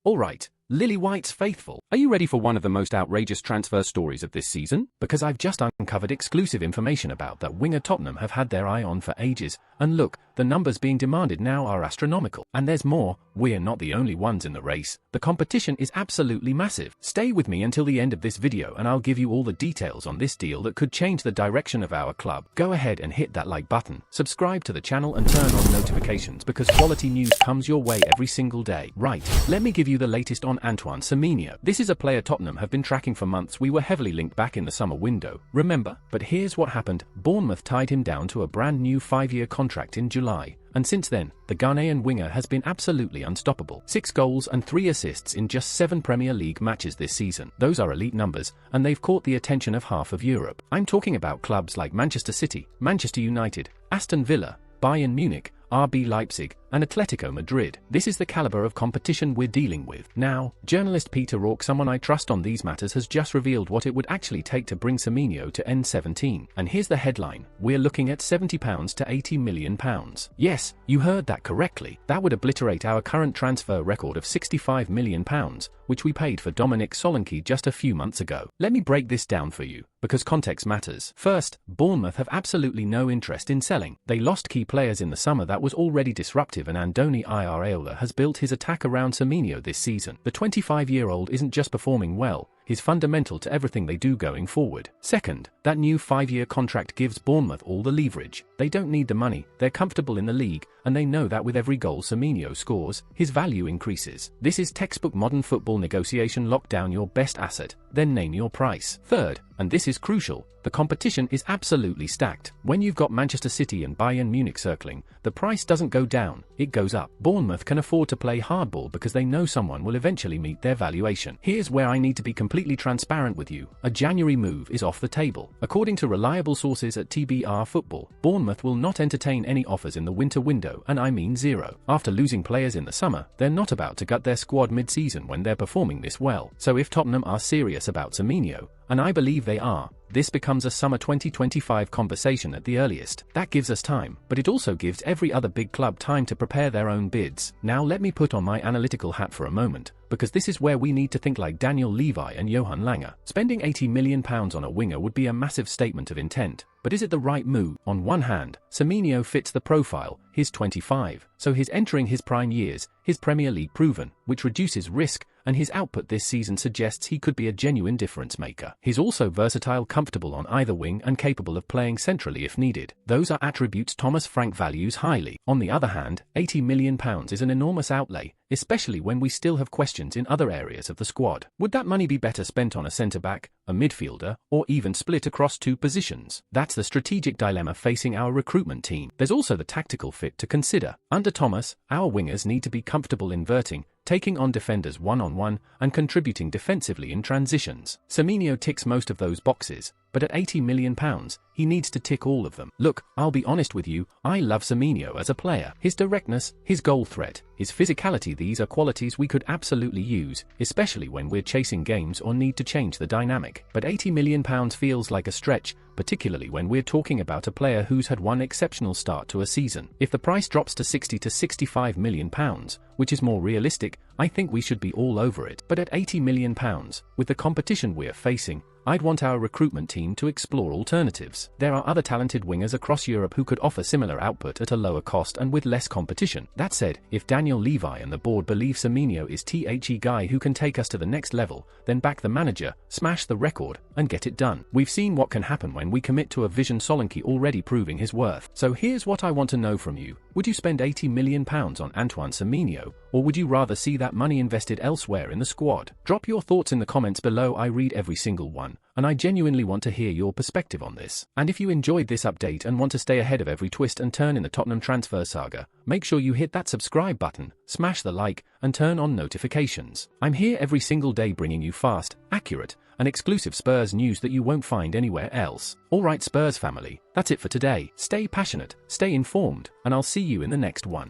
Alright, Lily White's faithful. Are you ready for one of the most outrageous transfer stories of this season? Because I've just uncovered exclusive information about that winger Tottenham have had their eye on for ages, and look, the numbers being demanded now are astronomical. And there's more, we're not the only ones in the race. The competition is absolutely massive. Stay with me until the end of this video and I'll give you all the details on this deal that could change the direction of our club. Go ahead and hit that like button, subscribe to the channel and turn on notifications because quality news comes your way every single day. Right, let me give you the latest on Antoine Semenyo. This is a player Tottenham have been tracking for months. We were heavily linked back in the summer window, remember? But here's what happened. Bournemouth tied him down to a brand new 5-year contract in July. And since then, the Ghanaian winger has been absolutely unstoppable. 6 goals and 3 assists in just 7 Premier League matches this season. Those are elite numbers, and they've caught the attention of half of Europe. I'm talking about clubs like Manchester City, Manchester United, Aston Villa, Bayern Munich, RB Leipzig, and Atletico Madrid. This is the caliber of competition we're dealing with. Now, journalist Peter Rourke, someone I trust on these matters, has just revealed what it would actually take to bring Semenyo to N17. And here's the headline: we're looking at £70 to £80 million. Yes, you heard that correctly. That would obliterate our current transfer record of £65 million, which we paid for Dominic Solanke just a few months ago. Let me break this down for you, because context matters. First, Bournemouth have absolutely no interest in selling. They lost key players in the summer that was already disruptive, and Andoni Iraola has built his attack around Semenyo this season. The 25-year-old isn't just performing well, he's fundamental to everything they do going forward. Second, that new 5-year contract gives Bournemouth all the leverage. They don't need the money, they're comfortable in the league, and they know that with every goal Semenyo scores, his value increases. This is textbook modern football negotiation. Lock down your best asset, then name your price. Third, and this is crucial, the competition is absolutely stacked. When you've got Manchester City and Bayern Munich circling, the price doesn't go down, it goes up. Bournemouth can afford to play hardball because they know someone will eventually meet their valuation. Here's where I need to be completely transparent with you. A January move is off the table. According to reliable sources at TBR Football, Bournemouth will not entertain any offers in the winter window, and I mean zero. After losing players in the summer, they're not about to gut their squad mid-season when they're performing this well. So if Tottenham are serious about Semenyo, and I believe they are, this becomes a summer 2025 conversation at the earliest. That gives us time, but it also gives every other big club time to prepare their own bids. Now let me put on my analytical hat for a moment, because this is where we need to think like Daniel Levy and Johan Lange. Spending £80 million on a winger would be a massive statement of intent, but is it the right move? On one hand, Semenyo fits the profile, he's 25, so he's entering his prime years, his Premier League proven, which reduces risk, and his output this season suggests he could be a genuine difference maker. He's also versatile, comfortable on either wing, and capable of playing centrally if needed. Those are attributes Thomas Frank values highly. On the other hand, £80 million is an enormous outlay, especially when we still have questions in other areas of the squad. Would that money be better spent on a centre-back, a midfielder, or even split across 2 positions? That's the strategic dilemma facing our recruitment team. There's also the tactical fit to consider. Under Thomas, our wingers need to be comfortable inverting, taking on defenders one-on-one, and contributing defensively in transitions. Semenyo ticks most of those boxes, but at £80 million, he needs to tick all of them. Look, I'll be honest with you, I love Semenyo as a player. His directness, his goal threat, his physicality, these are qualities we could absolutely use, especially when we're chasing games or need to change the dynamic. But £80 million feels like a stretch, particularly when we're talking about a player who's had one exceptional start to a season. If the price drops to £60 to £65 million, which is more realistic, I think we should be all over it. But at £80 million, with the competition we're facing, I'd want our recruitment team to explore alternatives. There are other talented wingers across Europe who could offer similar output at a lower cost and with less competition. That said, if Daniel Levy and the board believe Semenyo is the guy who can take us to the next level, then back the manager, smash the record, and get it done. We've seen what can happen when we commit to a vision. Solanke already proving his worth. So here's what I want to know from you. Would you spend £80 million on Antoine Semenyo, or would you rather see that money invested elsewhere in the squad? Drop your thoughts in the comments below. I read every single one, and I genuinely want to hear your perspective on this. And if you enjoyed this update and want to stay ahead of every twist and turn in the Tottenham transfer saga, make sure you hit that subscribe button, smash the like, and turn on notifications. I'm here every single day bringing you fast, accurate, and exclusive Spurs news that you won't find anywhere else. Alright Spurs family, that's it for today. Stay passionate, stay informed, and I'll see you in the next one.